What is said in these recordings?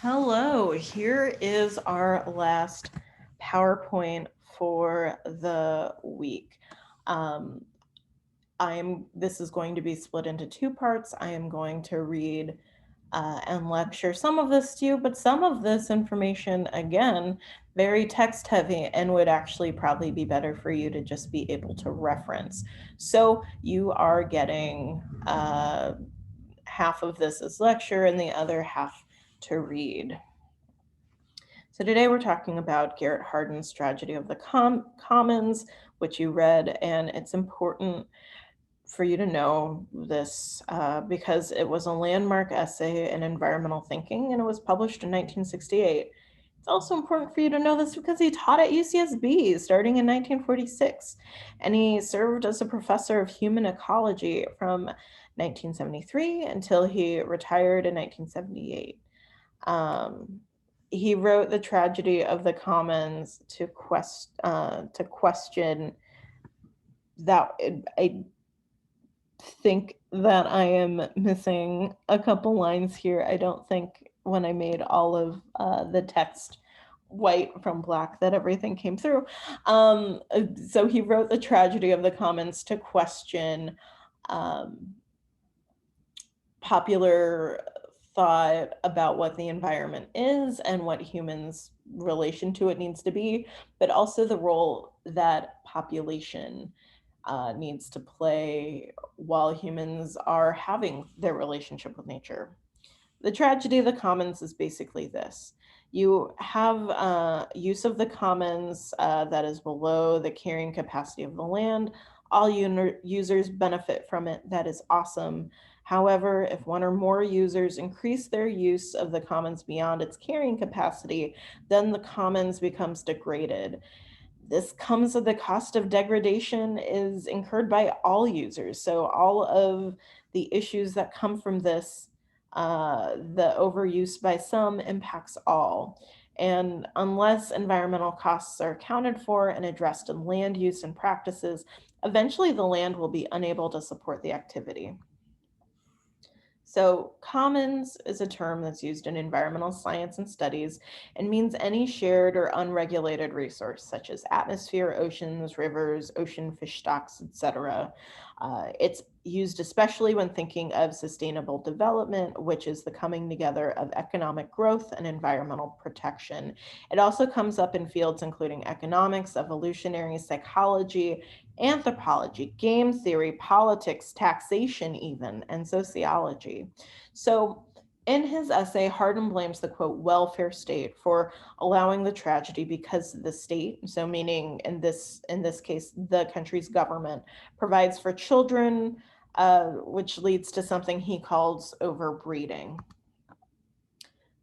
Hello, here is our last PowerPoint for the week. Um, this is going to be split into two parts. I am going to read and lecture some of this to you, but some of this information, again, very text heavy and would actually probably be better for you to just be able to reference. So you are getting half of this as lecture and the other half to read. So today we're talking about Garrett Hardin's Tragedy of the Commons, which you read, and it's important for you to know this because it was a landmark essay in environmental thinking and it was published in 1968. It's also important for you to know this because he taught at UCSB starting in 1946, and he served as a professor of human ecology from 1973 until he retired in 1978. Um, he wrote The Tragedy of the Commons to question that. I think that I am missing a couple lines here. I don't think when I made all of the text white from black that everything came through. So he wrote The Tragedy of the Commons to question um, popular thought about what the environment is and what humans' relation to it needs to be, but also the role that population needs to play while humans are having their relationship with nature. The tragedy of the commons is basically this. You have use of the commons that is below the carrying capacity of the land. All users benefit from it. That is awesome. However, if one or more users increase their use of the commons beyond its carrying capacity, then the commons becomes degraded. This comes at the cost of degradation is incurred by all users. So all of the issues that come from this, the overuse by some impacts all. And unless environmental costs are accounted for and addressed in land use and practices, eventually the land will be unable to support the activity. So, commons is a term that's used in environmental science and studies and means any shared or unregulated resource, such as atmosphere, oceans, rivers, ocean fish stocks, etc. It's used especially when thinking of sustainable development, which is the coming together of economic growth and environmental protection. It also comes up in fields including economics, evolutionary psychology, anthropology, game theory, politics, taxation, even, and sociology. So, in his essay, Hardin blames the quote welfare state for allowing the tragedy because the state, so meaning in this case the country's government, provides for children, which leads to something he calls overbreeding.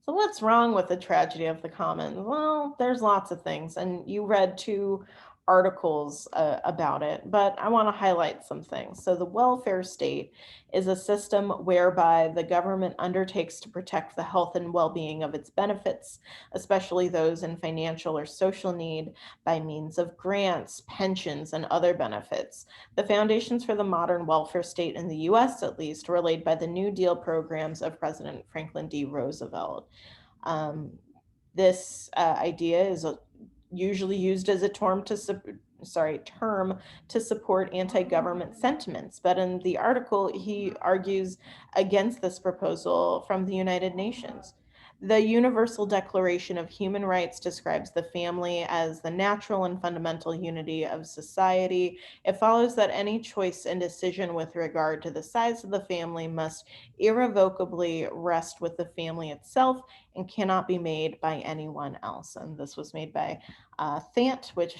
So, what's wrong with the tragedy of the commons? Well, there's lots of things, and you read two articles about it, but I want to highlight some things. So, the welfare state is a system whereby the government undertakes to protect the health and well being of its benefits, especially those in financial or social need, by means of grants, pensions, and other benefits. The foundations for the modern welfare state in the US, at least, were laid by the New Deal programs of President Franklin D. Roosevelt. Um, this idea is usually used as a term to support anti-government sentiments. But in the article, he argues against this proposal from the United Nations. The Universal Declaration of Human Rights describes the family as the natural and fundamental unity of society. It follows that any choice and decision with regard to the size of the family must irrevocably rest with the family itself and cannot be made by anyone else. And this was made by Thant, which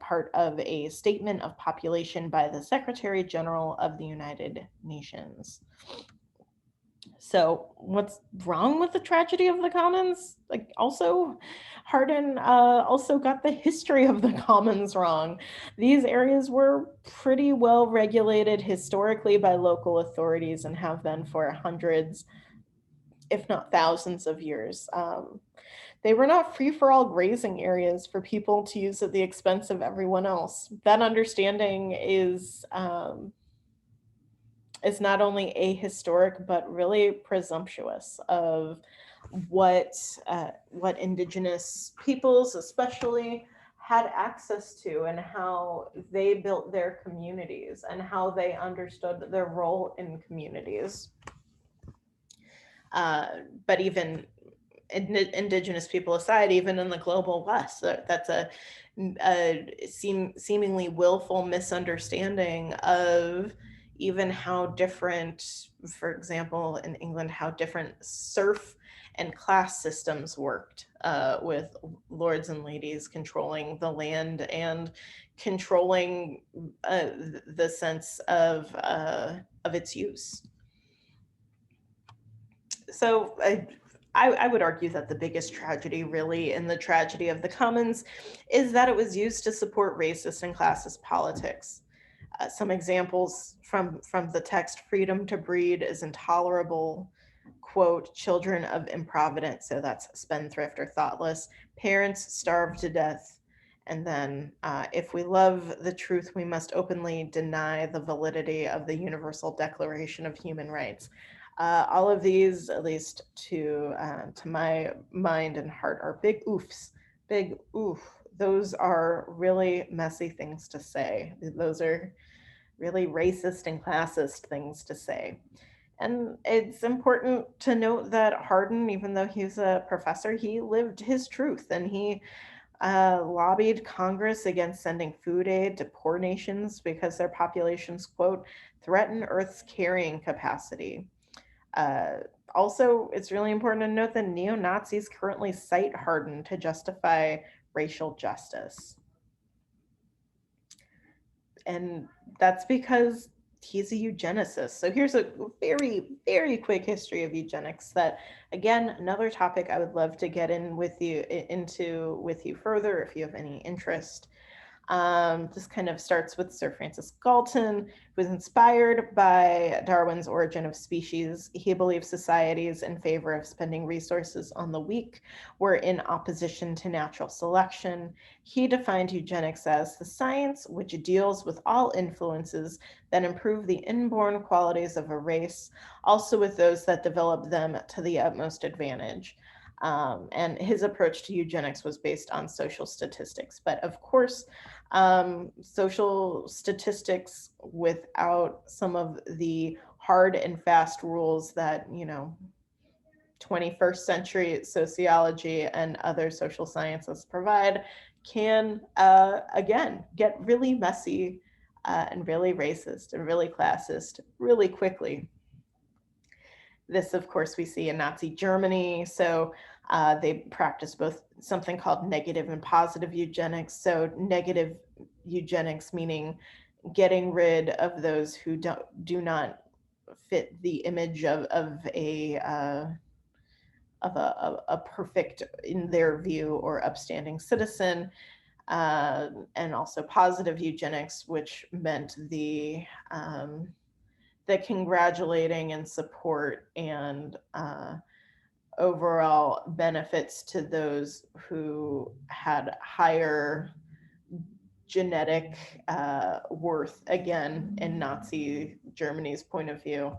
part of a statement of population by the Secretary General of the United Nations. So, what's wrong with the tragedy of the commons? Like, also, Hardin also got the history of the commons wrong. These areas were pretty well regulated historically by local authorities and have been for hundreds, if not thousands of years. They were not free for all grazing areas for people to use at the expense of everyone else. That understanding is is not only ahistoric but really presumptuous of what indigenous peoples especially had access to, and how they built their communities and how they understood their role in communities. uh, but even indigenous people aside, even in the global west, that's seemingly willful misunderstanding of even how different, for example, in England, how different serf and class systems worked, with lords and ladies controlling the land and controlling the sense of its use. So I would argue that the biggest tragedy, really, in the tragedy of the Commons, is that it was used to support racist and classist politics. Some examples from the text: freedom to breed is intolerable. Quote, children of improvidence, so that's spendthrift or thoughtless, parents starved to death. And then, if we love the truth, we must openly deny the validity of the Universal Declaration of Human Rights. All of these, at least to my mind and heart, are big oofs, big oof. Those are really messy things to say. Those are really racist and classist things to say. And it's important to note that Hardin, even though he's a professor, he lived his truth, and he lobbied Congress against sending food aid to poor nations because their populations, quote, threaten Earth's carrying capacity. Uh, Also, it's really important to note that neo Nazis currently cite Hardin to justify racial justice. And that's because he's a eugenicist. So here's a very, very quick history of eugenics that, again, another topic I would love to get into with you further if you have any interest. This kind of starts with Sir Francis Galton, who was inspired by Darwin's Origin of Species. He believed societies in favor of spending resources on the weak were in opposition to natural selection. He defined eugenics as the science which deals with all influences that improve the inborn qualities of a race, also with those that develop them to the utmost advantage. And his approach to eugenics was based on social statistics. But of course, social statistics without some of the hard and fast rules that, 21st century sociology and other social sciences provide can, again, get really messy, and really racist and really classist really quickly. This, of course, we see in Nazi Germany. So they practice both something called negative and positive eugenics. So negative eugenics meaning getting rid of those who do not fit the image of a perfect, in their view, or upstanding citizen. And also positive eugenics, which meant the congratulating and support and overall benefits to those who had higher genetic worth, again, in Nazi Germany's point of view.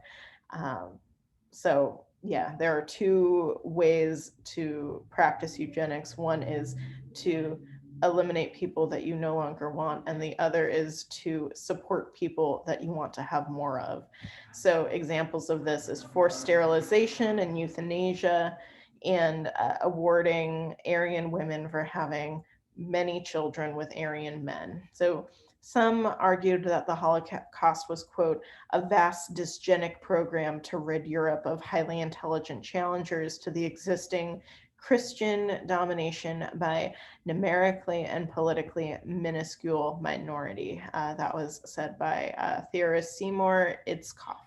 So, yeah, there are two ways to practice eugenics. One is to eliminate people that you no longer want, and the other is to support people that you want to have more of. So examples of this is forced sterilization and euthanasia, and awarding Aryan women for having many children with Aryan men. So some argued that the Holocaust was, quote, a vast dysgenic program to rid Europe of highly intelligent challengers to the existing Christian domination by numerically and politically minuscule minority. That was said by theorist Seymour Itzkoff.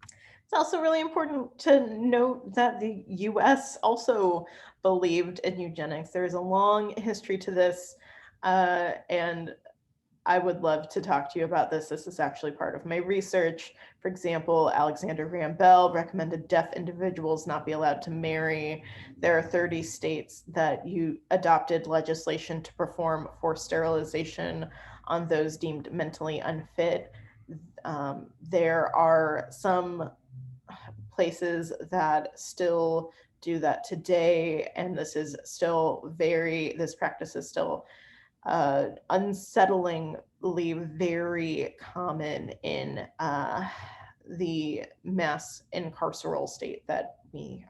It's also really important to note that the US also believed in eugenics. There's a long history to this, and I would love to talk to you about this. This is actually part of my research. For example, Alexander Graham Bell recommended deaf individuals not be allowed to marry. There are 30 states that adopted legislation to perform forced sterilization on those deemed mentally unfit. There are some places that still do that today, and this practice is still unsettlingly very common in the mass incarceral state that we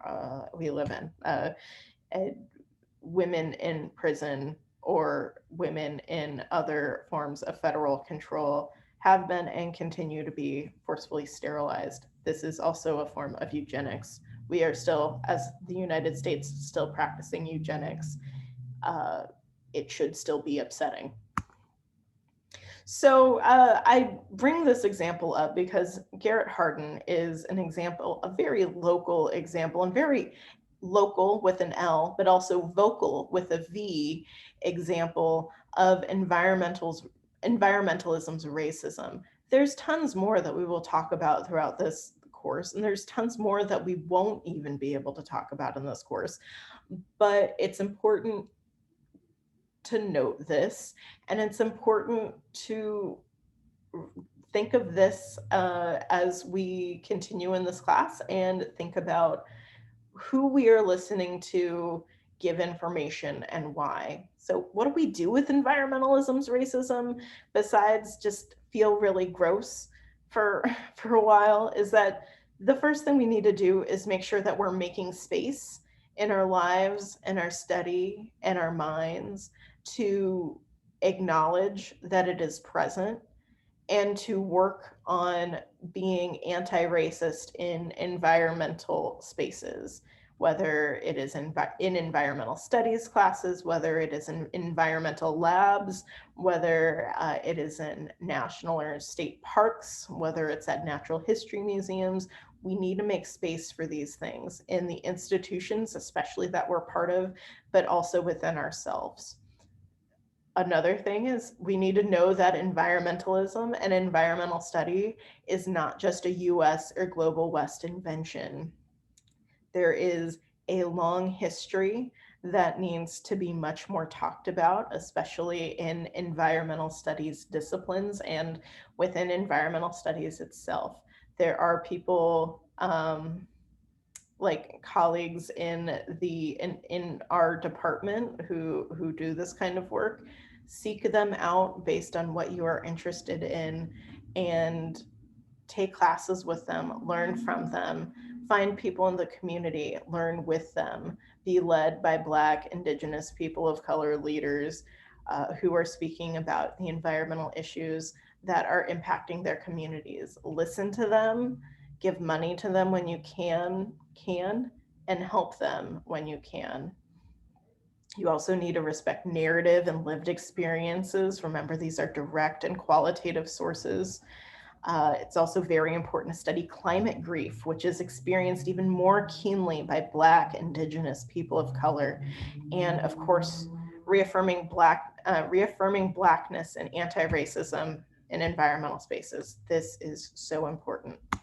live in. Women in prison or women in other forms of federal control have been and continue to be forcefully sterilized. This is also a form of eugenics. We are still, as the United States, still practicing eugenics. It should still be upsetting. So I bring this example up because Garrett Hardin is an example, a very local example, and very local with an L, but also vocal with a V example of environmentalism's racism. There's tons more that we will talk about throughout this course, and there's tons more that we won't even be able to talk about in this course. But it's important to note this, and it's important to think of this as we continue in this class and think about who we are listening to give information and why. So what do we do with environmentalism's racism besides just feel really gross for a while? Is that the first thing we need to do is make sure that we're making space in our lives and our study and our minds to acknowledge that it is present and to work on being anti-racist in environmental spaces, whether it is in environmental studies classes, whether it is in environmental labs, whether it is in national or state parks, whether it's at natural history museums. We need to make space for these things in the institutions, especially that we're part of, but also within ourselves. Another thing is we need to know that environmentalism and environmental study is not just a US or global West invention. There is a long history that needs to be much more talked about, especially in environmental studies disciplines and within environmental studies itself. There are people like colleagues in our department who do this kind of work. Seek them out based on what you are interested in and take classes with them, learn from them, find people in the community, learn with them, be led by Black, Indigenous, people of color leaders who are speaking about the environmental issues that are impacting their communities. Listen to them, give money to them when you can, and help them when you can. You also need to respect narrative and lived experiences. Remember, these are direct and qualitative sources. It's also very important to study climate grief, which is experienced even more keenly by Black, Indigenous, people of color. And of course, reaffirming Blackness and anti-racism in environmental spaces. This is so important.